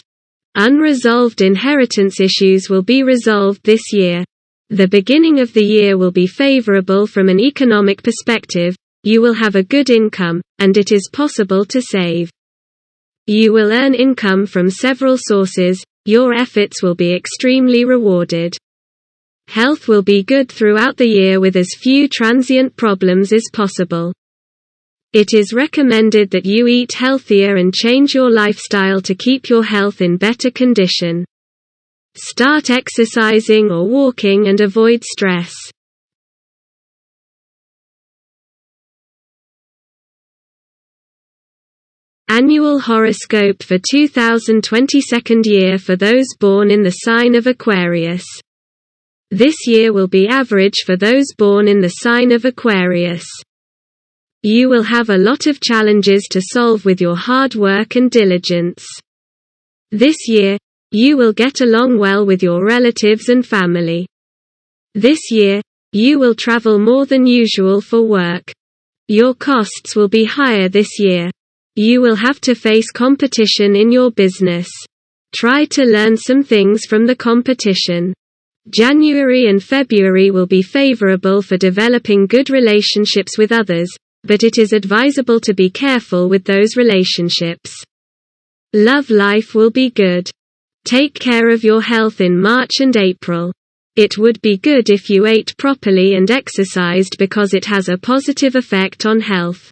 Unresolved inheritance issues will be resolved this year. The beginning of the year will be favorable from an economic perspective. You will have a good income, and it is possible to save. You will earn income from several sources. Your efforts will be extremely rewarded. Health will be good throughout the year with as few transient problems as possible. It is recommended that you eat healthier and change your lifestyle to keep your health in better condition. Start exercising or walking and avoid stress. Annual horoscope for 2022 year for those born in the sign of Aquarius. This year will be average for those born in the sign of Aquarius. You will have a lot of challenges to solve with your hard work and diligence. This year, you will get along well with your relatives and family. This year, you will travel more than usual for work. Your costs will be higher this year. You will have to face competition in your business. Try to learn some things from the competition. January and February will be favorable for developing good relationships with others, but it is advisable to be careful with those relationships. Love life will be good. Take care of your health in March and April. It would be good if you ate properly and exercised because it has a positive effect on health.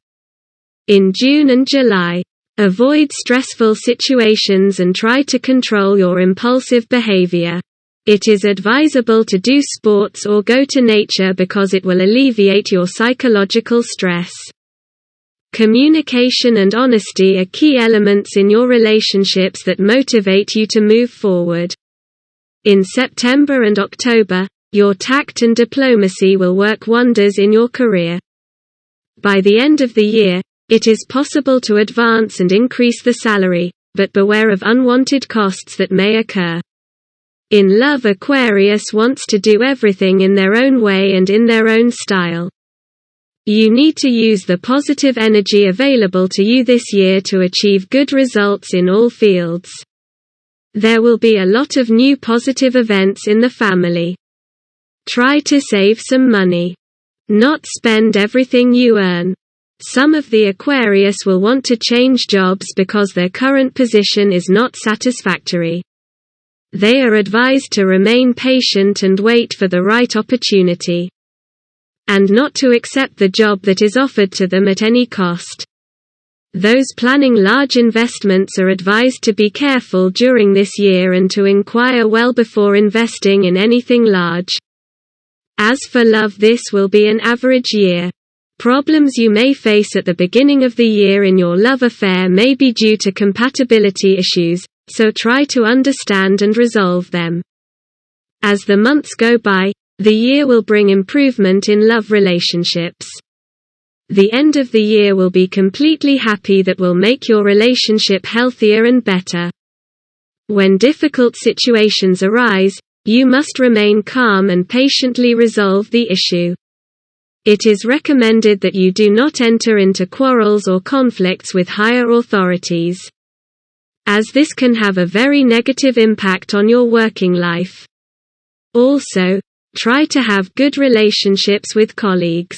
In June and July, avoid stressful situations and try to control your impulsive behavior. It is advisable to do sports or go to nature because it will alleviate your psychological stress. Communication and honesty are key elements in your relationships that motivate you to move forward. In September and October, your tact and diplomacy will work wonders in your career. By the end of the year, it is possible to advance and increase the salary, but beware of unwanted costs that may occur. In love, Aquarius wants to do everything in their own way and in their own style. You need to use the positive energy available to you this year to achieve good results in all fields. There will be a lot of new positive events in the family. Try to save some money. Not spend everything you earn. Some of the Aquarius will want to change jobs because their current position is not satisfactory. They are advised to remain patient and wait for the right opportunity. And not to accept the job that is offered to them at any cost. Those planning large investments are advised to be careful during this year and to inquire well before investing in anything large. As for love, this will be an average year. Problems you may face at the beginning of the year in your love affair may be due to compatibility issues, so try to understand and resolve them. As the months go by, the year will bring improvement in love relationships. The end of the year will be completely happy that will make your relationship healthier and better. When difficult situations arise, you must remain calm and patiently resolve the issue. It is recommended that you do not enter into quarrels or conflicts with higher authorities, as this can have a very negative impact on your working life. Also, try to have good relationships with colleagues.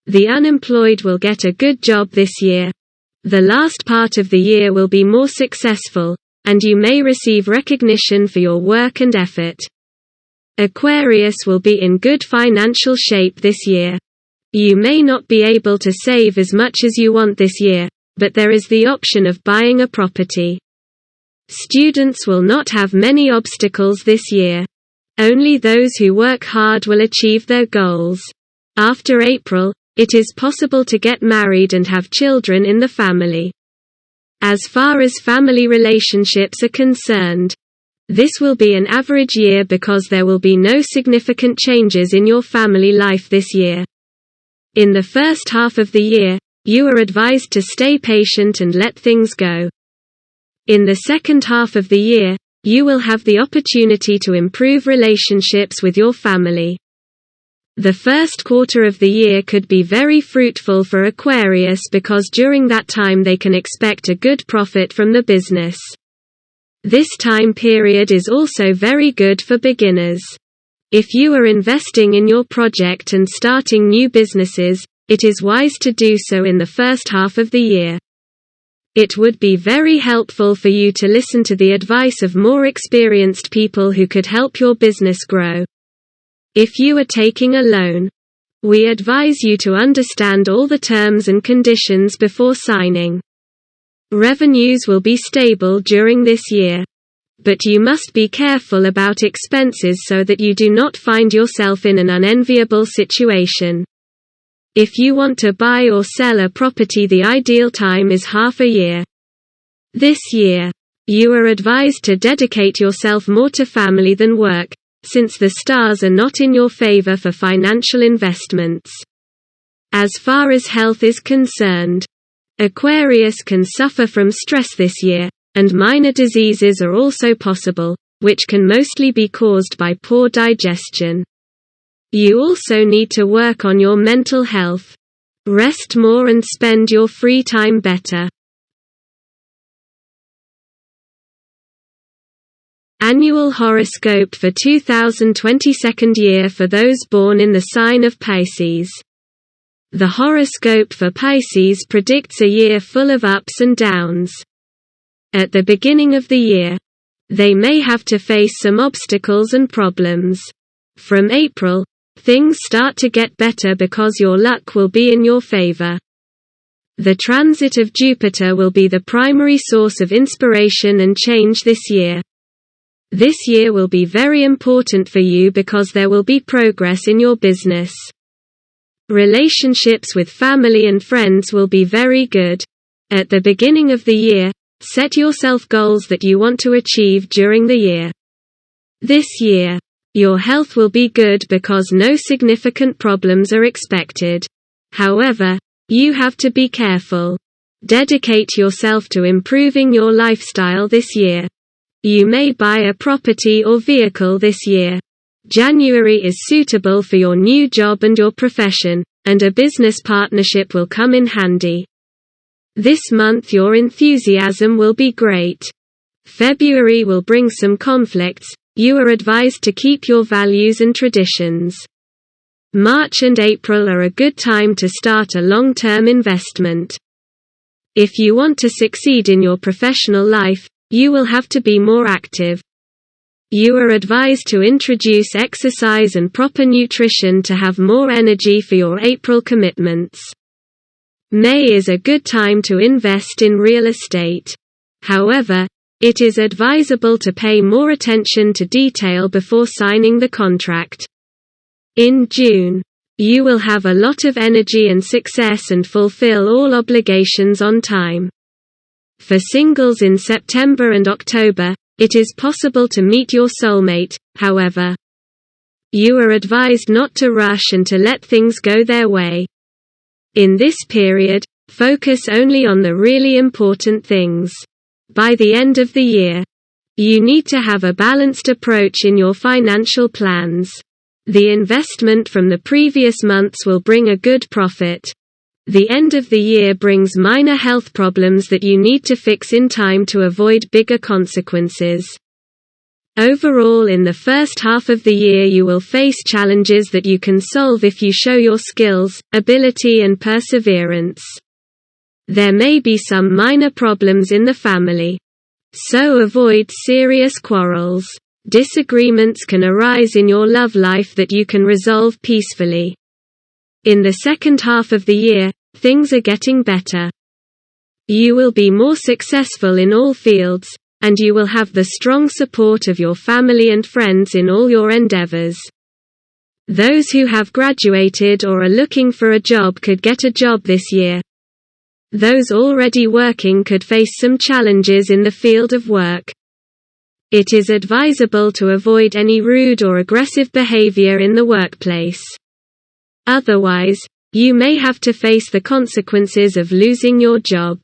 The unemployed will get a good job this year. The last part of the year will be more successful, and you may receive recognition for your work and effort. Aquarius will be in good financial shape this year. You may not be able to save as much as you want this year, but there is the option of buying a property. Students will not have many obstacles this year. Only those who work hard will achieve their goals. After April, it is possible to get married and have children in the family. As far as family relationships are concerned, this will be an average year because there will be no significant changes in your family life this year. In the first half of the year, you are advised to stay patient and let things go. In the second half of the year, you will have the opportunity to improve relationships with your family. The first quarter of the year could be very fruitful for Aquarius because during that time they can expect a good profit from the business. This time period is also very good for beginners. If you are investing in your project and starting new businesses, it is wise to do so in the first half of the year. It would be very helpful for you to listen to the advice of more experienced people who could help your business grow. If you are taking a loan, we advise you to understand all the terms and conditions before signing. Revenues will be stable during this year, but you must be careful about expenses so that you do not find yourself in an unenviable situation. If you want to buy or sell a property, the ideal time is half a year. This year, you are advised to dedicate yourself more to family than work, since the stars are not in your favor for financial investments. As far as health is concerned, Aquarius can suffer from stress this year, and minor diseases are also possible, which can mostly be caused by poor digestion. You also need to work on your mental health. Rest more and spend your free time better. Annual horoscope for 2022 year for those born in the sign of Pisces. The horoscope for Pisces predicts a year full of ups and downs. At the beginning of the year, they may have to face some obstacles and problems. From April, things start to get better because your luck will be in your favor. The transit of Jupiter will be the primary source of inspiration and change this year. This year will be very important for you because there will be progress in your business. Relationships with family and friends will be very good. At the beginning of the year, set yourself goals that you want to achieve during the year. This year, your health will be good because no significant problems are expected. However, you have to be careful. Dedicate yourself to improving your lifestyle this year. You may buy a property or vehicle this year. January is suitable for your new job and your profession, and a business partnership will come in handy. This month your enthusiasm will be great. February will bring some conflicts. You are advised to keep your values and traditions. March and April are a good time to start a long-term investment. If you want to succeed in your professional life, you will have to be more active. You are advised to introduce exercise and proper nutrition to have more energy for your April commitments. May is a good time to invest in real estate. However, it is advisable to pay more attention to detail before signing the contract. In June, you will have a lot of energy and success and fulfill all obligations on time. For singles in September and October, it is possible to meet your soulmate, however. You are advised not to rush and to let things go their way. In this period, focus only on the really important things. By the end of the year, you need to have a balanced approach in your financial plans. The investment from the previous months will bring a good profit. The end of the year brings minor health problems that you need to fix in time to avoid bigger consequences. Overall, in the first half of the year you will face challenges that you can solve if you show your skills, ability and perseverance. There may be some minor problems in the family. So avoid serious quarrels. Disagreements can arise in your love life that you can resolve peacefully. In the second half of the year, things are getting better. You will be more successful in all fields, and you will have the strong support of your family and friends in all your endeavors. Those who have graduated or are looking for a job could get a job this year. Those already working could face some challenges in the field of work. It is advisable to avoid any rude or aggressive behavior in the workplace. Otherwise, you may have to face the consequences of losing your job.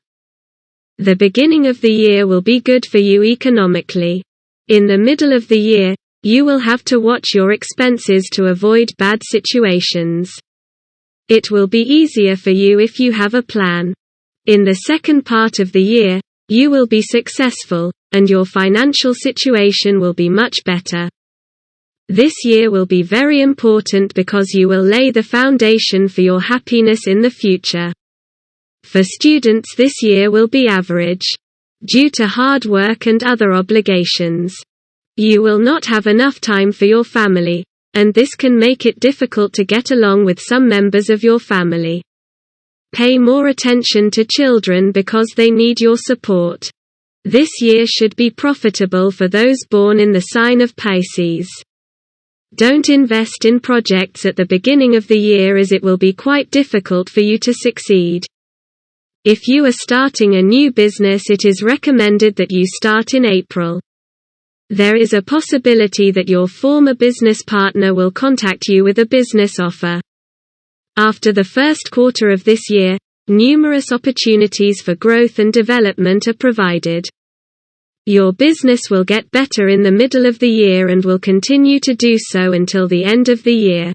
The beginning of the year will be good for you economically. In the middle of the year, you will have to watch your expenses to avoid bad situations. It will be easier for you if you have a plan. In the second part of the year, you will be successful, and your financial situation will be much better. This year will be very important because you will lay the foundation for your happiness in the future. For students, this year will be average. Due to hard work and other obligations, you will not have enough time for your family, and this can make it difficult to get along with some members of your family. Pay more attention to children because they need your support. This year should be profitable for those born in the sign of Pisces. Don't invest in projects at the beginning of the year as it will be quite difficult for you to succeed. If you are starting a new business, it is recommended that you start in April. There is a possibility that your former business partner will contact you with a business offer. After the first quarter of this year, numerous opportunities for growth and development are provided. Your business will get better in the middle of the year and will continue to do so until the end of the year.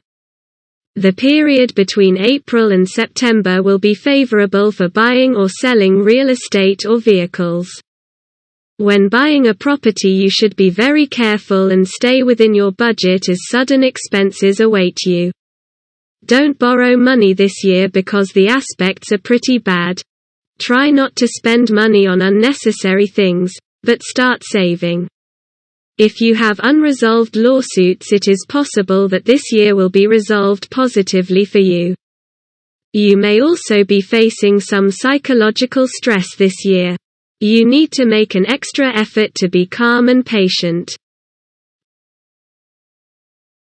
The period between April and September will be favorable for buying or selling real estate or vehicles. When buying a property, you should be very careful and stay within your budget as sudden expenses await you. Don't borrow money this year because the aspects are pretty bad. Try not to spend money on unnecessary things, but start saving. If you have unresolved lawsuits, it is possible that this year will be resolved positively for you. You may also be facing some psychological stress this year. You need to make an extra effort to be calm and patient.